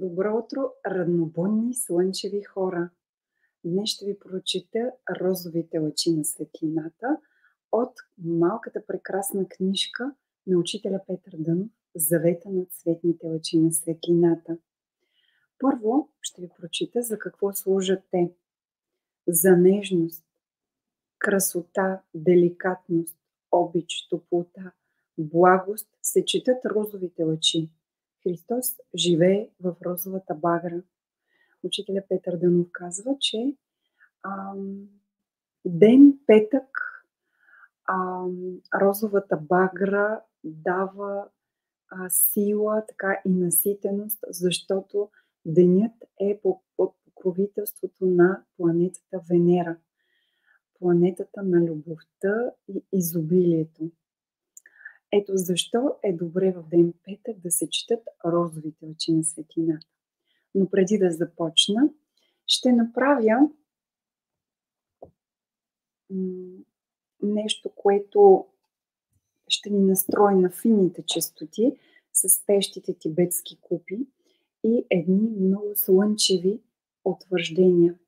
Добро утро, ранобудни слънчеви хора! Днес ще ви прочета "Розовите лъчи на светлината" от малката прекрасна книжка на учителя Петър Дънов "Завета на цветните лъчи на светлината". Първо ще ви прочета за какво служат те. За нежност, красота, деликатност, обич, топлота, благост се четат розовите лъчи. Христос живее в розовата багра. Учителя Петър Дънов казва, че ден петък розовата багра дава сила, така и наситеност, защото денят е под покровителството на планетата Венера, планетата на любовта и изобилието. Ето защо е добре в ден петък да се четат розовите лъчи на светлината. Но преди да започна, ще направя нещо, което ще ни настрои на фините честоти с пещите тибетски купи и едни много слънчеви утвърждения.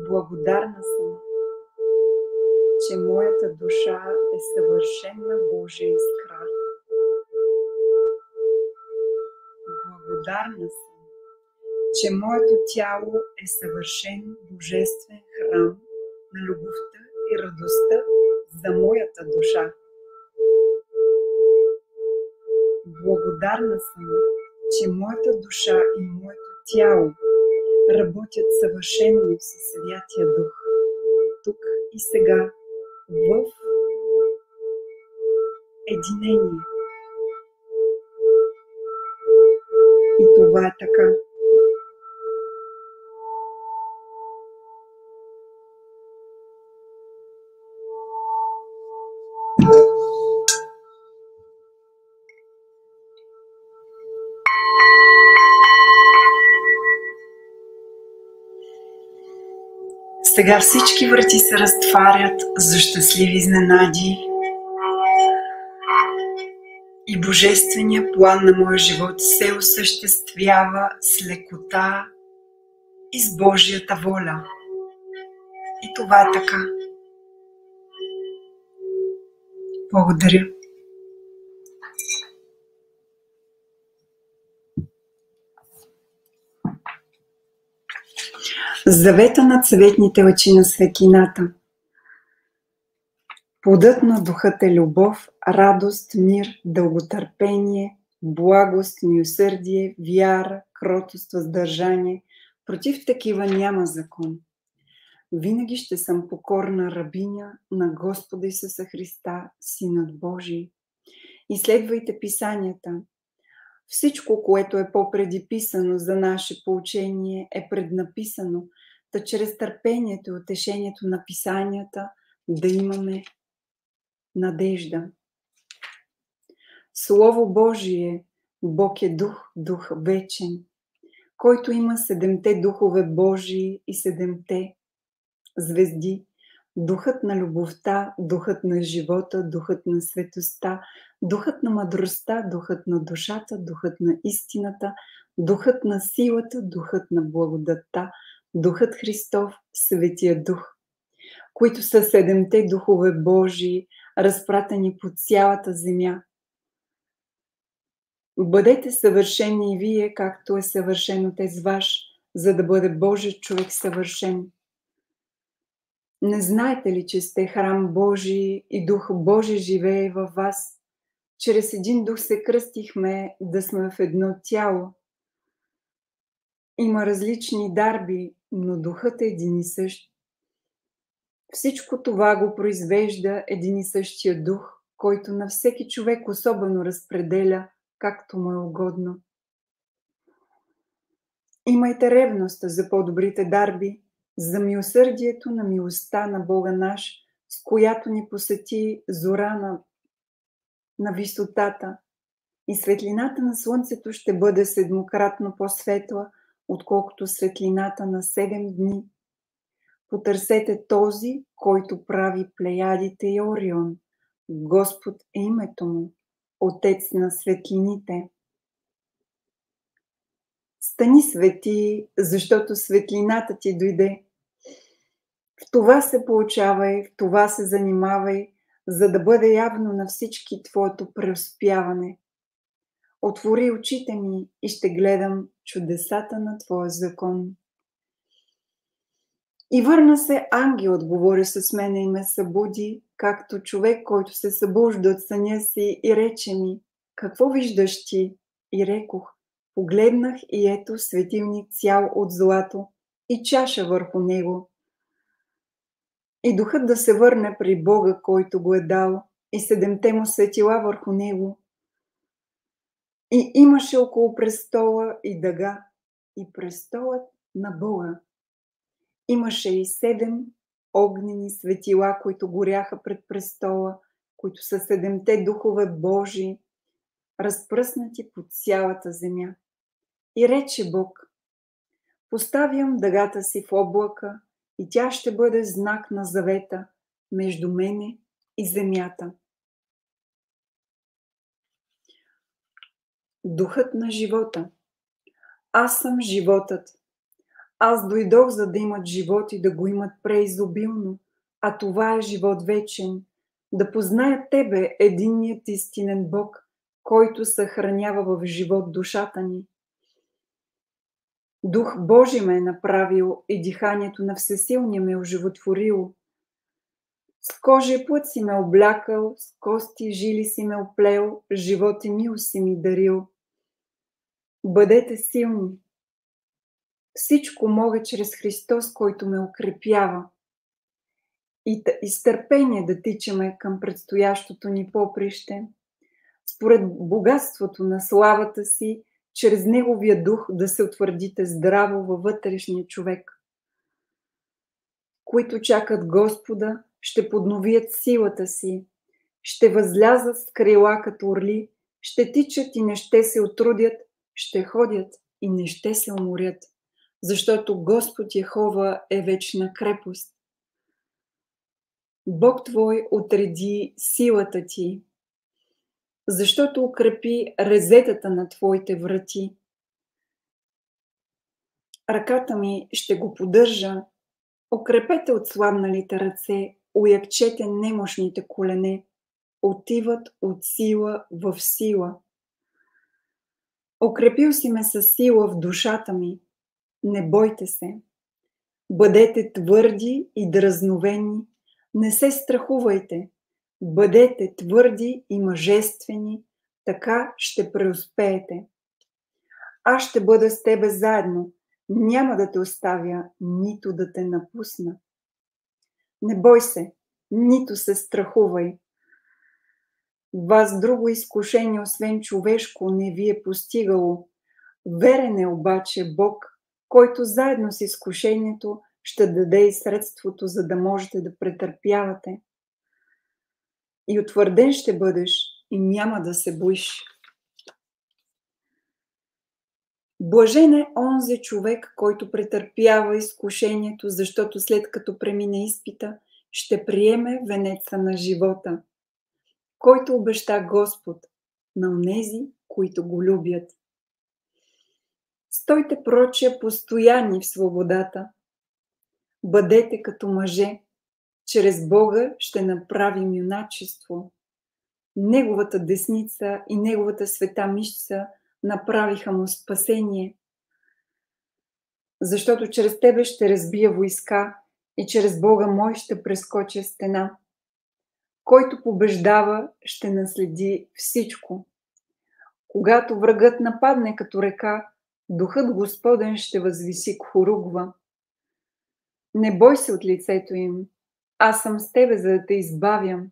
Благодарна съм, че моята душа е съвършена Божия искра. Благодарна съм, че моето тяло е съвършен божествен храм на любовта и радостта за моята душа. Благодарна съм, че моята душа и моето тяло работят съвършено със Святия Дух, тук и сега, в единение. И това е така. Сега всички врати се разтварят за щастливи изненади и божественият план на моя живот се осъществява с лекота и с Божията воля. И това е така. Благодаря. Завета на цветните лъчи на светлината. Плодът на духът е любов, радост, мир, дълготърпение, благост, милосърдие, вяра, кротост, въздържание. Против такива няма закон. Винаги ще съм покорна рабиня на Господа Исуса Христа, Синът Божий. Изследвайте писанията. Всичко, което е по-преди писано за наше поучение, е преднаписано, та чрез търпението и утешението на писанията да имаме надежда. Слово Божие, Бог е дух, дух вечен, който има 7-те духове Божии и 7-те звезди. Духът на любовта, духът на живота, духът на светостта, духът на мъдростта, духът на душата, духът на истината, духът на силата, духът на благодатта, духът Христов, Светия Дух, които са 7-те духове Божии, разпратени по цялата земя. Бъдете съвършени и вие, както е съвършен Отец ваш, за да бъде Божий човек съвършен. Не знаете ли, че сте храм Божий и Дух Божий живее във вас? Чрез един дух се кръстихме да сме в едно тяло. Има различни дарби, но духът е един и същ. Всичко това го произвежда един и същия дух, който на всеки човек особено разпределя, както му е угодно. Имайте ревност за по-добрите дарби, за милосърдието на милостта на Бога наш, с която ни посети зора на висотата, и светлината на слънцето ще бъде 7-кратно по-светла, отколкото светлината на 7 дни. Потърсете този, който прави Плеядите и Орион. Господ е името му, Отец на светлините. Стани свети, защото светлината ти дойде. В това се получавай, в това се занимавай, за да бъде явно на всички твоето преуспяване. Отвори очите ми и ще гледам чудесата на твоя закон. И върна се ангел, отговори с мене и ме събуди, както човек, който се събужда от съня си, и рече ми: какво виждаш ти? И рекох: погледнах и ето светилник цял от злато и чаша върху него. И духът да се върне при Бога, който го е дал, и 7-те му светила върху него. И имаше около престола и дъга, и престолът на Бога. Имаше и 7 огнени светила, които горяха пред престола, които са 7-те духове Божии, разпръснати по цялата земя. И рече Бог: поставям дъгата си в облака, и тя ще бъде знак на завета между мене и земята. Духът на живота. Аз съм животът. Аз дойдох, за да имат живот и да го имат преизобилно, а това е живот вечен, да познаят Тебе, единният истинен Бог, който съхранява в живот душата ни. Дух Божи ме е направил и диханието на Всесилния ме е оживотворило. С кожа и плът си ме облякал, с кости и жили си ме оплел, живот и мил си ми дарил. Бъдете силни. Всичко мога чрез Христос, който ме укрепява. И с търпение да тичаме към предстоящото ни поприще, според богатството на славата си, чрез Неговия дух да се утвърдите здраво във вътрешния човек. Които чакат Господа, ще подновят силата си, ще възлязат с крила като орли, ще тичат и не ще се отрудят, ще ходят и не ще се уморят, защото Господ Йехова е вечна крепост. Бог твой отреди силата ти, защото укрепи резетата на твоите врати. Ръката ми ще го поддържа. Укрепете отслабналите ръце, уякчете немощните колене. Отиват от сила в сила. Укрепил си ме със сила в душата ми. Не бойте се. Бъдете твърди и дразновени. Не се страхувайте. Бъдете твърди и мъжествени. Така ще преуспеете. Аз ще бъда с тебе заедно. Няма да те оставя, нито да те напусна. Не бой се, нито се страхувай. Вас друго изкушение, освен човешко, не ви е постигало. Верен е обаче Бог, който заедно с изкушението ще даде и средството, за да можете да претърпявате. И утвърден ще бъдеш и няма да се боиш. Блажен е онзи човек, който претърпява изкушението, защото след като премине изпита, ще приеме венеца на живота, който обеща Господ на онези, които го любят. Стойте проче постоянни в свободата. Бъдете като мъже. Чрез Бога ще направим юначество. Неговата десница и Неговата света мишца направиха му спасение. Защото чрез тебе ще разбия войска и чрез Бога мой ще прескоча стена. Който побеждава, ще наследи всичко. Когато врагът нападне като река, Духът Господен ще възвиси хоругва. Не бой се от лицето им, аз съм с тебе, за да те избавям.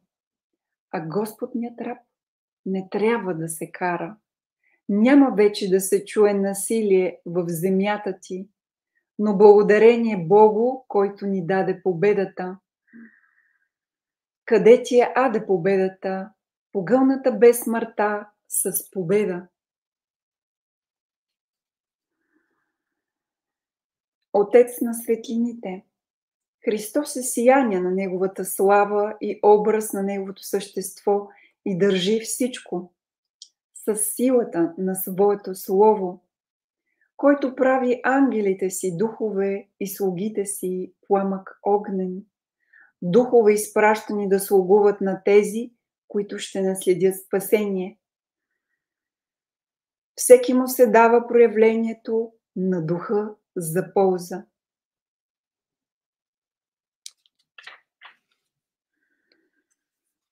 А Господният раб не трябва да се кара. Няма вече да се чуе насилие в земята ти, но благодарение Богу, който ни даде победата. Къде ти е, аде, победата? Погълната бе смъртта с победа. Отец на светлините, Христос е сияние на Неговата слава и образ на Неговото същество и държи всичко с силата на своето Слово, който прави ангелите си духове и слугите си пламък огнен, духове изпращани да слугуват на тези, които ще наследят спасение. Всеки му се дава проявлението на духа за полза.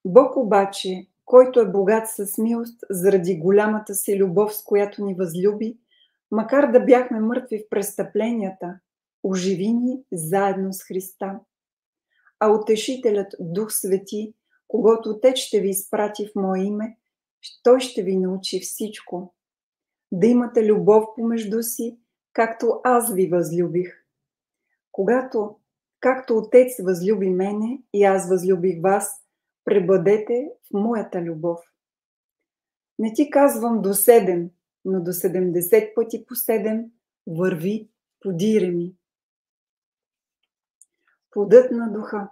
Бог обаче, който е богат с милост, заради голямата си любов, с която ни възлюби, макар да бяхме мъртви в престъпленията, оживи ни заедно с Христа. А Утешителят, Дух Свети, когато Отец ще ви изпрати в Мое име, Той ще ви научи всичко. Да имате любов помежду си, както аз ви възлюбих. Както Отец възлюби мене и аз възлюбих вас, пребъдете в моята любов. Не ти казвам до 7, но до 70 пъти по 7 върви, подире ми. Плодът на духа.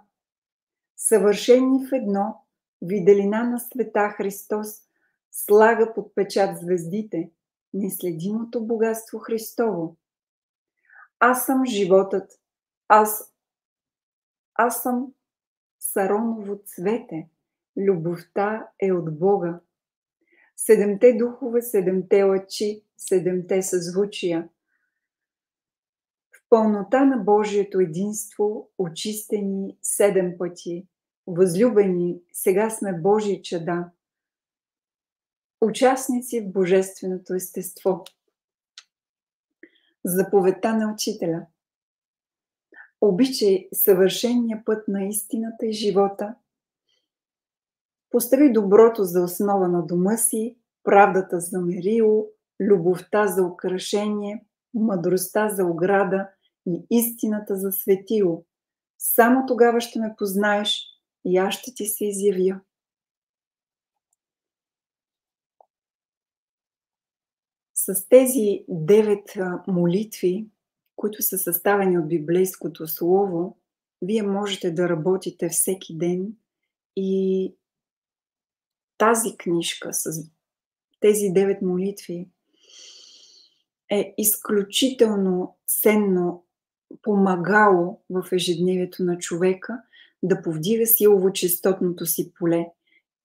Съвършени в едно, виделина на света Христос слага под печат звездите, неследимото богатство Христово. Аз съм животът, аз съм сароново цвете, любовта е от Бога. 7-те духове, 7-те лъчи, 7-те съзвучия. В пълнота на Божието единство, очистени 7 пъти, възлюбени, сега сме Божии чада, участници в Божественото естество. Заповедта на Учителя. Обичай съвършения път на истината и живота. Постави доброто за основа на дома си, правдата за мерило, любовта за украшение, мъдростта за ограда и истината за светило. Само тогава ще ме познаеш и аз ще ти се изявя. С тези 9 молитви, които са съставени от библейското слово, вие можете да работите всеки ден и тази книжка с тези 9 молитви е изключително ценно помагало в ежедневието на човека да повдига силово-честотното си поле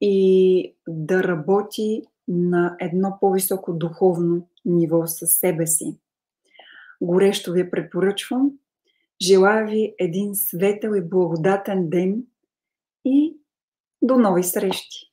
и да работи на едно по-високо духовно ниво със себе си. Горещо ви препоръчвам. Желая ви един светъл и благодатен ден и до нови срещи!